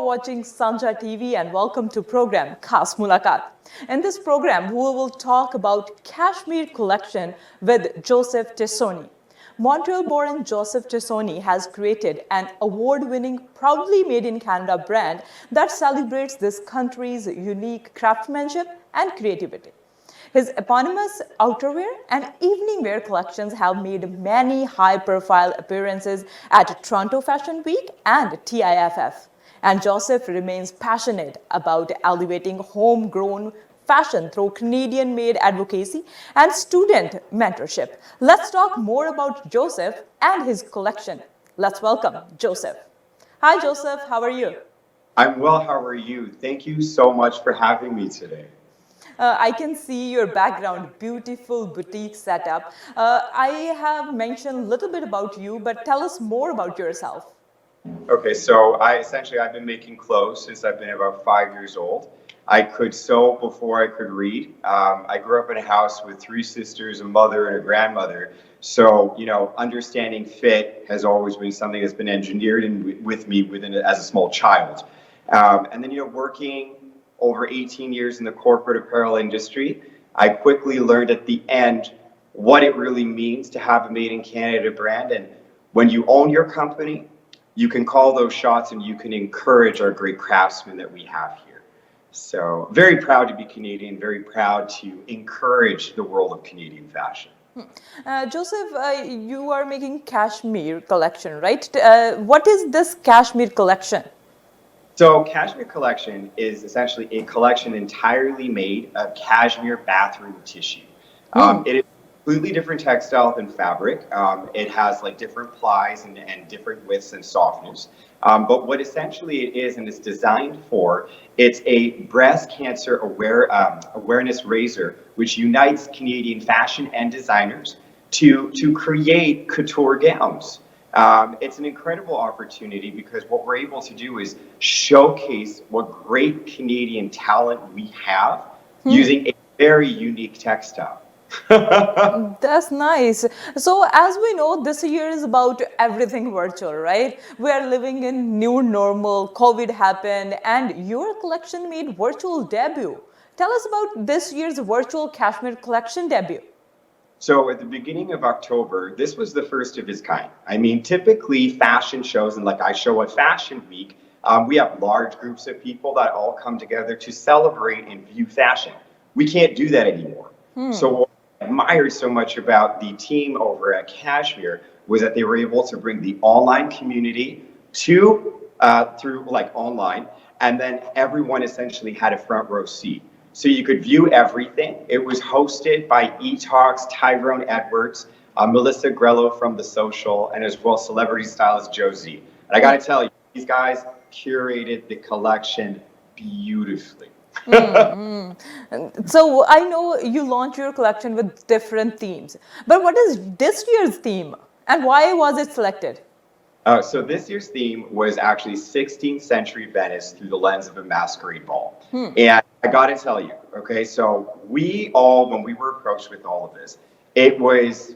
watching Sanjha TV and welcome to program Khas Mulakat. In this program, we will talk about Cashmere Collection with Joseph Tassoni. Montreal-born Joseph Tassoni has created an award-winning, proudly made in Canada brand that celebrates this country's unique craftsmanship and creativity. His eponymous outerwear and evening wear collections have made many high-profile appearances at Toronto Fashion Week and TIFF. And Joseph remains passionate about elevating homegrown fashion through Canadian-made advocacy and student mentorship. Let's talk more about Joseph and his collection. Let's welcome Joseph. Hi, Joseph. How are you? I'm well. How are you? Thank you so much for having me today. I can see your background, beautiful boutique setup. I have mentioned a little bit about you, but tell us more about yourself. Okay, so I've been making clothes since I've been about 5 years old. I could sew before I could read. I grew up in a house with 3 sisters, a mother and a grandmother. So, understanding fit has always been something that's been engineered with me as a small child. And then, working over 18 years in the corporate apparel industry, I quickly learned at the end what it really means to have a made in Canada brand. And when you own your company, you can call those shots and you can encourage our great craftsmen that we have here. So very proud to be Canadian, very proud to encourage the world of Canadian fashion. Joseph, you are making Cashmere Collection, right? What is this Cashmere Collection? So Cashmere Collection is essentially a collection entirely made of cashmere bathroom tissue. It is a completely different textile than fabric. It has different plies and different widths and softness. But what essentially it is and it's designed for, it's a breast cancer awareness razor which unites Canadian fashion and designers to create couture gowns. It's an incredible opportunity because what we're able to do is showcase what great Canadian talent we have using a very unique textile. That's nice. So as we know, this year is about everything virtual, right? We are living in new normal, COVID happened, and your collection made virtual debut. Tell us about this year's virtual Cashmere Collection debut. So at the beginning of October, this was the first of its kind. I mean, typically fashion shows, and like I show at Fashion Week, we have large groups of people that all come together to celebrate and view fashion. We can't do that anymore. So what I admired so much about the team over at Cashmere was that they were able to bring the online community through online, and then everyone essentially had a front row seat. So you could view everything. It was hosted by eTalk's Tyrone Edwards, Melissa Grello from The Social, and as well celebrity stylist Josie. And I got to tell you, these guys curated the collection beautifully. So I know you launched your collection with different themes, but what is this year's theme and why was it selected? So this year's theme was actually 16th century Venice through the lens of a masquerade ball. And I got to tell you, okay, so when we were approached with all of this, it was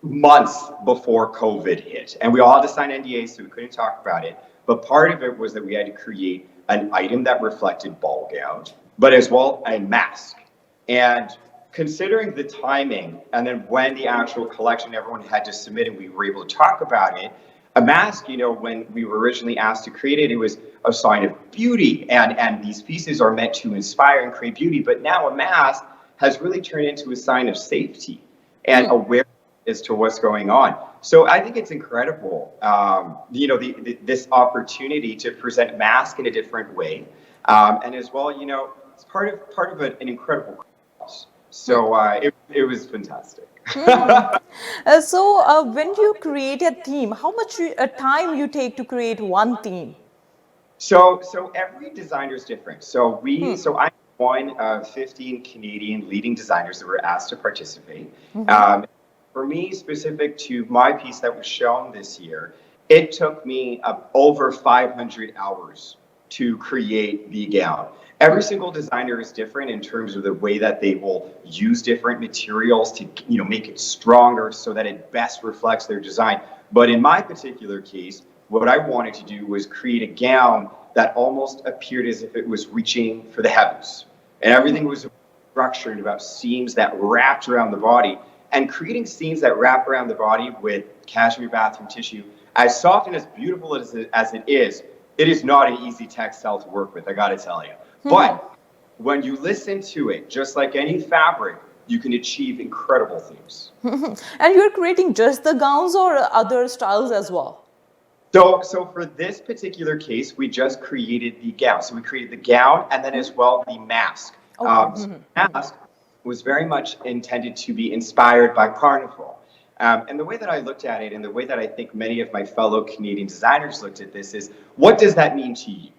months before COVID hit. And we all had to sign NDAs, so we couldn't talk about it. But part of it was that we had to create an item that reflected ball gown, but as well a mask. And considering the timing and then when the actual collection everyone had to submit and we were able to talk about it, a mask, when we were originally asked to create it, it was a sign of beauty. And these pieces are meant to inspire and create beauty. But now a mask has really turned into a sign of safety and awareness as to what's going on. So I think it's incredible, this opportunity to present mask in a different way. And as well, it's part of an incredible cause. So it was fantastic. So when you create a theme, how much time you take to create one theme? So every designer is different. So I'm one of 15 Canadian leading designers that were asked to participate. For me, specific to my piece that was shown this year, it took me over 500 hours to create the gown. Every single designer is different in terms of the way that they will use different materials to make it stronger so that it best reflects their design. But in my particular case, what I wanted to do was create a gown that almost appeared as if it was reaching for the heavens. And everything was structured about seams that wrapped around the body. And creating seams that wrap around the body with cashmere bathroom tissue, as soft and as beautiful as it is not an easy textile to work with, I gotta tell you. But when you listen to it, just like any fabric, you can achieve incredible things. And you're creating just the gowns or other styles as well? So for this particular case, we just created the gown. So we created the gown and then as well the mask. So the mask was very much intended to be inspired by Carnival. And the way that I looked at it and the way that I think many of my fellow Canadian designers looked at this is, what does that mean to you?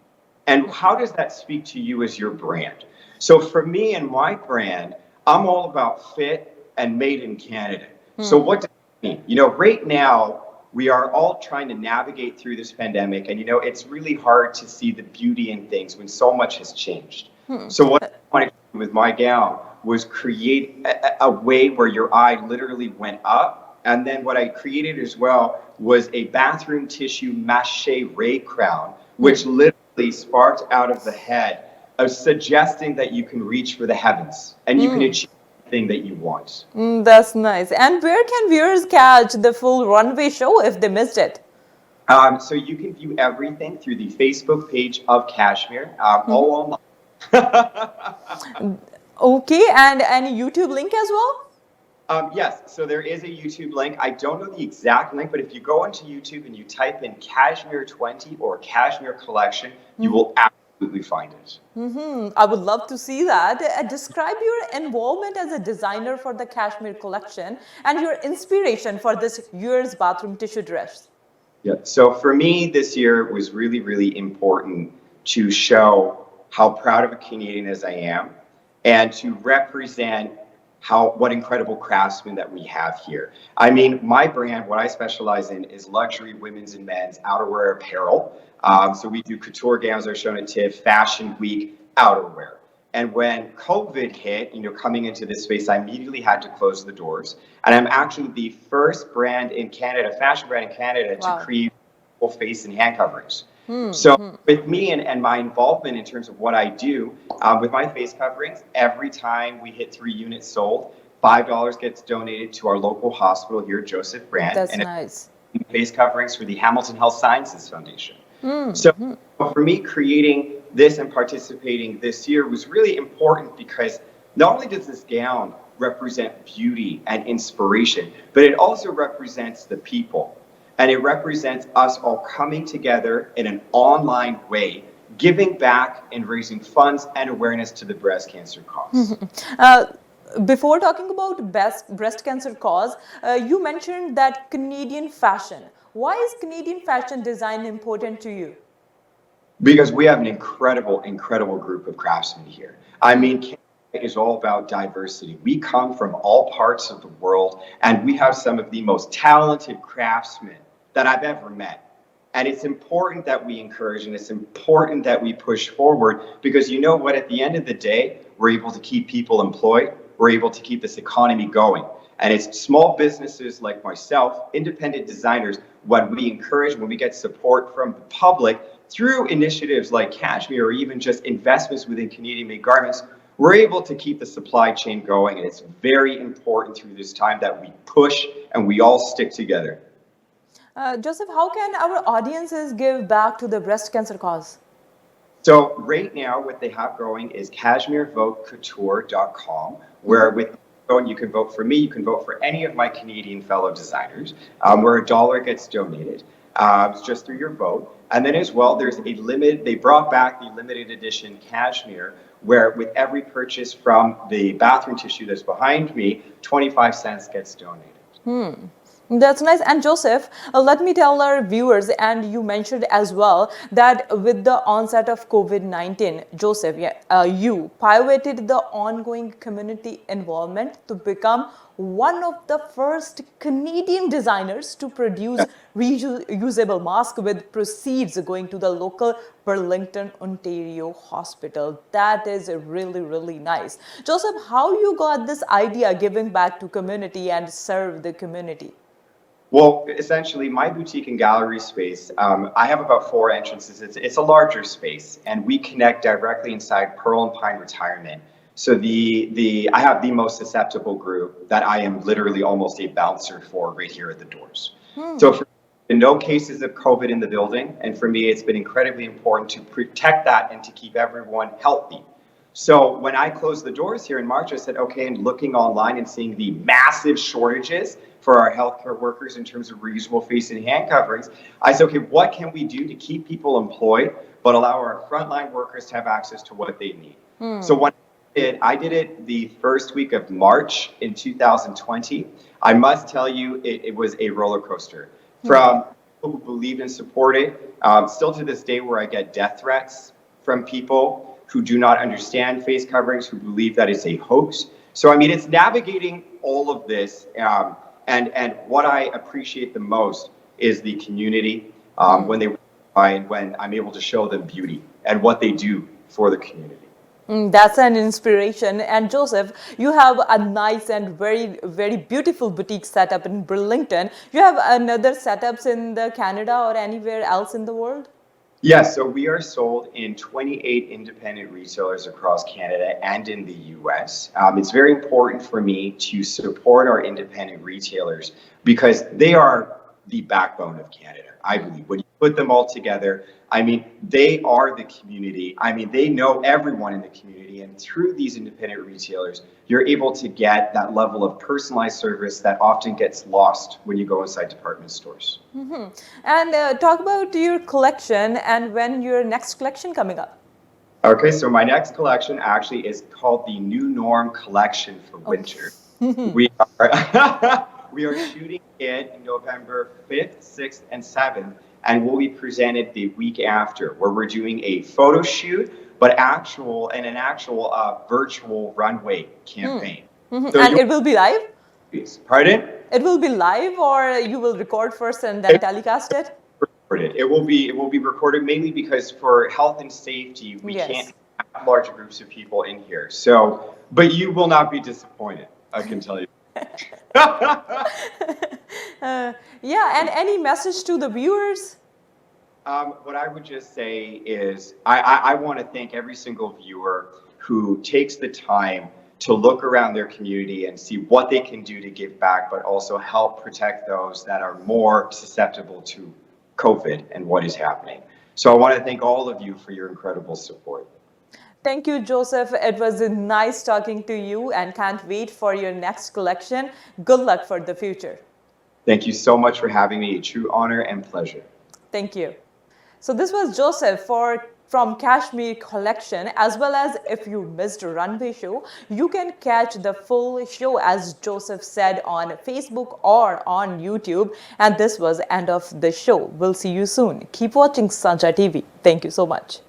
And how does that speak to you as your brand? So for me and my brand, I'm all about fit and made in Canada. So what does that mean? You know, right now, we are all trying to navigate through this pandemic. And, you know, it's really hard to see the beauty in things when so much has changed. So what I wanted to do with my gown was create a way where your eye literally went up. And then what I created as well was a bathroom tissue mache ray crown, which literally sparked out of the head, of suggesting that you can reach for the heavens and you can achieve anything that you want. That's nice. And where can viewers catch the full runway show if they missed it? So you can view everything through the Facebook page of Cashmere, all online. Okay, and any YouTube link as well? Yes, so there is a YouTube link. I don't know the exact link, but if you go onto YouTube and you type in Cashmere 20 or Cashmere Collection, you will absolutely find it. I would love to see that. Describe your involvement as a designer for the Cashmere Collection and your inspiration for this year's bathroom tissue dress. Yeah, so for me this year was really, really important to show how proud of a Canadian as I am and to represent what incredible craftsmen that we have here. I mean, my brand, what I specialize in is luxury women's and men's outerwear apparel. So we do couture gowns are shown at TIFF, Fashion Week, outerwear. And when COVID hit, you know, coming into this space, I immediately had to close the doors. And I'm actually the first brand in Canada, fashion brand in Canada, to create full face and hand coverings. So with me and my involvement in terms of what I do with my face coverings, every time we hit 3 units sold, $5 gets donated to our local hospital here, Joseph Brand. That's nice. Face coverings for the Hamilton Health Sciences Foundation. So for me, creating this and participating this year was really important because not only does this gown represent beauty and inspiration, but it also represents the people. And it represents us all coming together in an online way, giving back and raising funds and awareness to the breast cancer cause. Before talking about breast cancer cause, you mentioned that Canadian fashion. Why is Canadian fashion design important to you? Because we have an incredible, incredible group of craftsmen here. I mean, Canada is all about diversity. We come from all parts of the world, and we have some of the most talented craftsmen that I've ever met. And it's important that we encourage and it's important that we push forward because you know what, at the end of the day, we're able to keep people employed. We're able to keep this economy going. And it's small businesses like myself, independent designers, when we encourage, when we get support from the public through initiatives like Cashmere or even just investments within Canadian-made garments, we're able to keep the supply chain going. And it's very important through this time that we push and we all stick together. Joseph, how can our audiences give back to the breast cancer cause? So right now, what they have going is cashmerevotecouture.com, where with you can vote for me, you can vote for any of my Canadian fellow designers, where $1 gets donated just through your vote. And then as well, there's they brought back the limited edition cashmere, where with every purchase from the bathroom tissue that's behind me, 25 cents gets donated. That's nice. And Joseph, let me tell our viewers, and you mentioned as well, that with the onset of COVID-19, Joseph, you pivoted the ongoing community involvement to become one of the first Canadian designers to produce reusable masks with proceeds going to the local Burlington, Ontario hospital. That is really, really nice. Joseph, how you got this idea giving back to community and serve the community? Well, essentially, my boutique and gallery space, I have about 4 entrances. It's a larger space, and we connect directly inside Pearl and Pine Retirement. So I have the most susceptible group that I am literally almost a bouncer for right here at the doors. So for no cases of COVID in the building, and for me, it's been incredibly important to protect that and to keep everyone healthy. So when I closed the doors here in March, I said, okay, and looking online and seeing the massive shortages for our healthcare workers in terms of reusable face and hand coverings, I said, okay, what can we do to keep people employed, but allow our frontline workers to have access to what they need? So when I did it the first week of March in 2020. I must tell you, it was a roller coaster. From people who believed and supported, still to this day where I get death threats from people who do not understand face coverings, who believe that it's a hoax. So, I mean, it's navigating all of this. And what I appreciate the most is the community when I'm able to show them beauty and what they do for the community. That's an inspiration. And Joseph, you have a nice and very, very beautiful boutique setup in Burlington. You have another setups in the Canada or anywhere else in the world? Yes, so we are sold in 28 independent retailers across Canada and in the US. It's very important for me to support our independent retailers because they are the backbone of Canada, I believe. When you put them all together, I mean, they are the community. I mean, they know everyone in the community. And through these independent retailers, you're able to get that level of personalized service that often gets lost when you go inside department stores. And talk about your collection and when your next collection coming up. Okay, so my next collection actually is called the New Norm Collection for winter. We are we are shooting it November 5th, 6th, and 7th, and will be presented the week after, where we're doing a photo shoot, but an actual virtual runway campaign. So And it will be live? Pardon? It will be live, or you will record first and then telecast it? It will be recorded mainly because for health and safety, we can't have large groups of people in here. So, but you will not be disappointed, I can tell you. Yeah, and any message to the viewers? What I would just say is I want to thank every single viewer who takes the time to look around their community and see what they can do to give back, but also help protect those that are more susceptible to COVID and what is happening. So I want to thank all of you for your incredible support. Thank you, Joseph. It was nice talking to you and can't wait for your next collection. Good luck for the future. Thank you so much for having me. A true honor and pleasure. Thank you. So this was Joseph from Cashmere Collection, as well as if you missed a runway show, you can catch the full show, as Joseph said, on Facebook or on YouTube. And this was the end of the show. We'll see you soon. Keep watching Sanjha TV. Thank you so much.